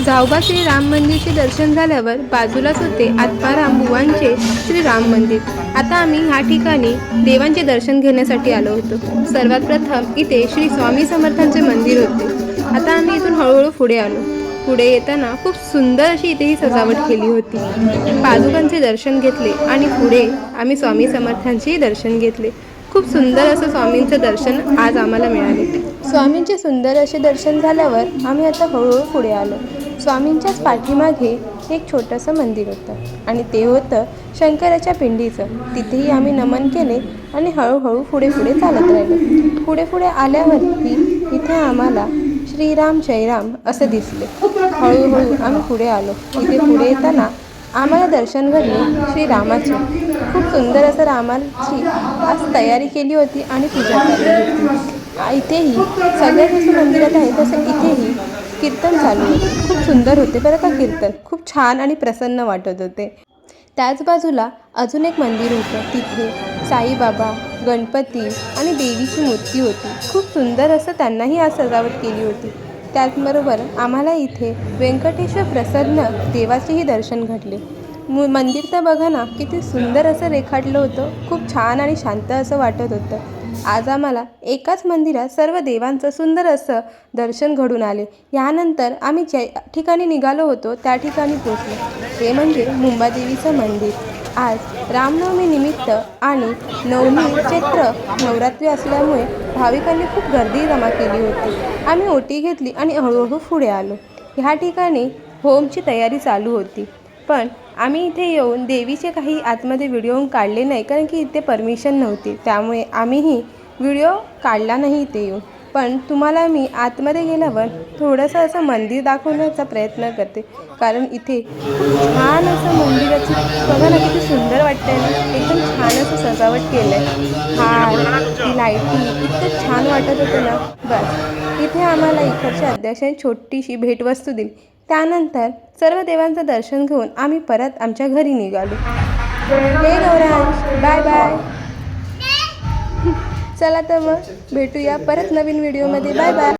जाऊबा श्री राम मंदिरचे दर्शन झाल्यावर बाजूलाच होते आत्माराम बुवांचे श्री राम मंदिर। आता आम्ही ह्या ठिकाणी देवांचे दर्शन घेण्यासाठी आलो होतो। सर्वात प्रथम इथे श्री स्वामी समर्थांचे मंदिर होते। आता आम्ही इथून हळूहळू पुढे आलो। पुढे येताना खूप सुंदर अशी इथे ही सजावट केली होती। पादुकांचे दर्शन घेतले आणि पुढे आम्ही स्वामी समर्थांचेही दर्शन घेतले। खूप सुंदर असं स्वामींचं दर्शन आज आम्हाला मिळाले। स्वामींचे सुंदर असे दर्शन झाल्यावर आम्ही आता हळूहळू पुढे आलो। स्वामींच्याच पाठीमागे एक छोटंसं मंदिर होतं आणि ते होतं शंकराच्या पिंडीचं। तिथेही आम्ही नमन केले आणि हळूहळू पुढे चालत राहिलो। पुढे आल्यावरती इथे आम्हाला श्रीराम जयराम असं दिसले। हळूहळू आम्ही पुढे आलो। इथे पुढे येताना आम्हाला दर्शन घडले श्रीरामाचे। खूप सुंदर असं रामाची आज तयारी केली होती आणि पूजा केली होती। इथेही सगळ्यात जसं मंदिरात आहे तसं इथेही कीर्तन चालू होते। खूप सुंदर होते बरं का कीर्तन, खूप छान आणि प्रसन्न वाटत होते। त्याच बाजूला अजून एक मंदिर होतं। तिथे साईबाबा, गणपती आणि देवीची मूर्ती होती। खूप सुंदर असं त्यांनाही आज सजावट केली होती। त्याचबरोबर आम्हाला इथे व्यंकटेश्वर प्रसन्न देवाचेही दर्शन घडले। मंदिर तर बघा ना किती सुंदर असं रेखाटलं होतं। खूप छान आणि शांत असं वाटत होतं। आज आम्हाला एकाच मंदिरात सर्व देवांचं सुंदर असं दर्शन घडून आले। यानंतर आम्ही ज्या ठिकाणी निघालो होतो त्या ठिकाणी पोचलो। ते म्हणजे मुंबादेवीचं मंदिर। आज रामनवमी निमित्त आणि नवमी चैत्र नवरात्री असल्यामुळे भाविकांनी खूप गर्दी जमा केली होती। आम्ही ओटी घेतली आणि हळूहळू पुढे आलो। ह्या ठिकाणी होमची तयारी चालू होती, पण आम्ही इथे येऊन देवीचे काही आतमध्ये व्हिडिओ काढले नाही, कारण की इथे परमिशन नव्हती। त्यामुळे आम्हीही व्हिडिओ काढला नाही इथे येऊन। पण तुम्हाला मी आतमध्ये गेल्यावर थोडंसं असं मंदिर दाखवण्याचा प्रयत्न करते, कारण इथे खूप छान असं मंदिराची बघा ना किती सुंदर वाटतंय ना। एकदम छान असं सजावट केलं आहे। हार, लाईटिंग इतकं छान वाटत होतं ना। बस इथे आम्हाला इकडच्या अध्यक्षाने छोटीशी भेटवस्तू दिली। त्यानंतर सर्व देवांचं दर्शन घेऊन आम्ही परत आमच्या घरी निघालो। हे गौरांश, बाय बाय। चला तर मग भेटूया परत नवीन व्हिडिओमध्ये। Bye bye.